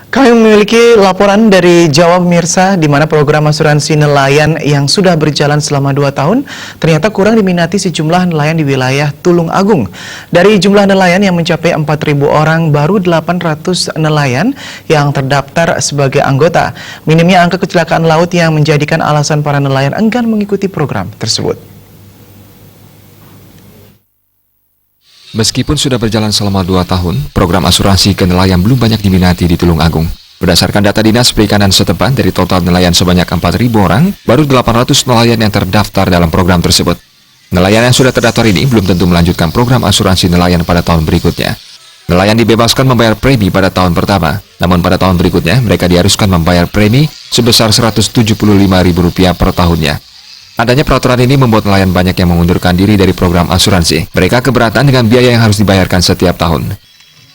Kami memiliki laporan dari Jawa pemirsa di mana program asuransi nelayan yang sudah berjalan selama 2 tahun ternyata kurang diminati sejumlah nelayan di wilayah Tulung Agung. Dari jumlah nelayan yang mencapai 4.000 orang, baru 800 nelayan yang terdaftar sebagai anggota. Minimnya angka kecelakaan laut yang menjadikan alasan para nelayan enggan mengikuti program tersebut. Meskipun sudah berjalan selama 2 tahun, program asuransi ke nelayan belum banyak diminati di Tulung Agung. Berdasarkan data Dinas Perikanan setempat, dari total nelayan sebanyak 4.000 orang, baru 800 nelayan yang terdaftar dalam program tersebut. Nelayan yang sudah terdaftar ini belum tentu melanjutkan program asuransi nelayan pada tahun berikutnya. Nelayan dibebaskan membayar premi pada tahun pertama, namun pada tahun berikutnya mereka diharuskan membayar premi sebesar Rp175.000 per tahunnya. Adanya peraturan ini membuat nelayan banyak yang mengundurkan diri dari program asuransi. Mereka keberatan dengan biaya yang harus dibayarkan setiap tahun.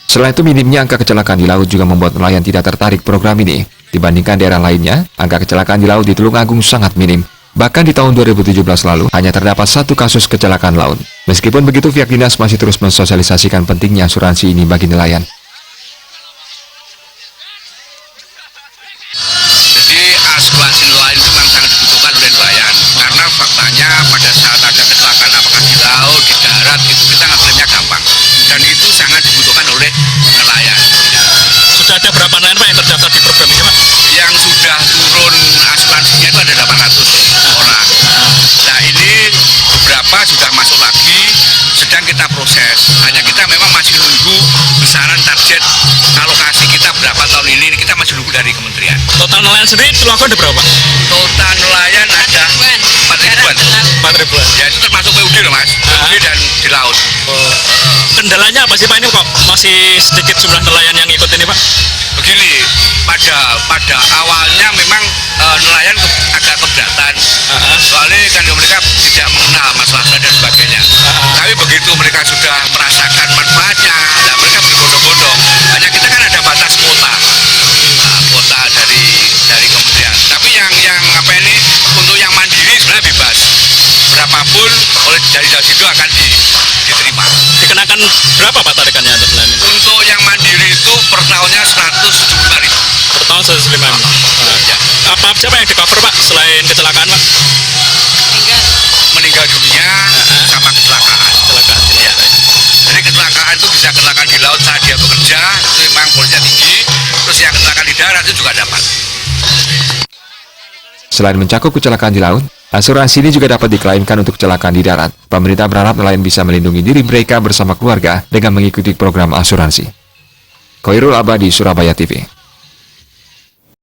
Selain itu, minimnya angka kecelakaan di laut juga membuat nelayan tidak tertarik program ini. Dibandingkan daerah lainnya, angka kecelakaan di laut di Tulung Agung sangat minim. Bahkan di tahun 2017 lalu, hanya terdapat 1 kasus kecelakaan laut. Meskipun begitu, pihak dinas masih terus mensosialisasikan pentingnya asuransi ini bagi nelayan. Asuransi nelayan itu memang sangat dibutuhkan oleh nelayan, karena faktanya pada saat ada kecelakaan apakah di laut, di darat, itu kita ngaklaimnya gampang, dan itu sangat dibutuhkan oleh nelayan. Sudah ada berapa nelayan Pak yang terdaftar di program ini Pak? Yang sudah turun asuransinya itu ada 800 orang. Nah, ini beberapa sudah masuk lagi, sedang kita proses. Hanya kita memang masih nunggu besaran target alokasi kita berapa tahun ini, kita masih nunggu dari kementerian. Total nelayan sendiri Tulung Agung ada berapa? Total nelayan ada 4.000-an. 4.000-an. Ya, itu termasuk PUD loh Mas, PUD dan di laut. Kendalanya apa sih Pak ini kok masih sedikit jumlah nelayan yang ikut ini Pak? Begini, pada awalnya memang nelayan agak keberatan, soalnya kan mereka tidak mengenal masalah dan sebagainya. Tapi begitu mereka sudah merasakan manfaatnya, nah mereka berbondong-bondong. Hanya kita kan ada batas kuota, kuota dari kementerian. Tapi yang apa ini, untuk yang mandiri sebenarnya bebas. Berapapun oleh dari situ akan diterima. Dikenakan berapa Pak tarikannya untuk nelayan ini? Untuk yang mandiri itu per tahunnya 175.000. Per tahun 175.000. Ya. Apa siapa yang di cover Pak selain kecelakaan Pak? Meninggal dunia sama kecelakaan. Ya. Jadi kecelakaan itu bisa kecelakaan di laut saat dia bekerja, itu memang polisnya tinggi. Terus yang kecelakaan di darat itu juga dapat. Selain mencakup kecelakaan di laut, asuransi ini juga dapat diklaimkan untuk kecelakaan di darat. Pemerintah berharap nelayan bisa melindungi diri mereka bersama keluarga dengan mengikuti program asuransi. Khairul Abadi, Surabaya TV.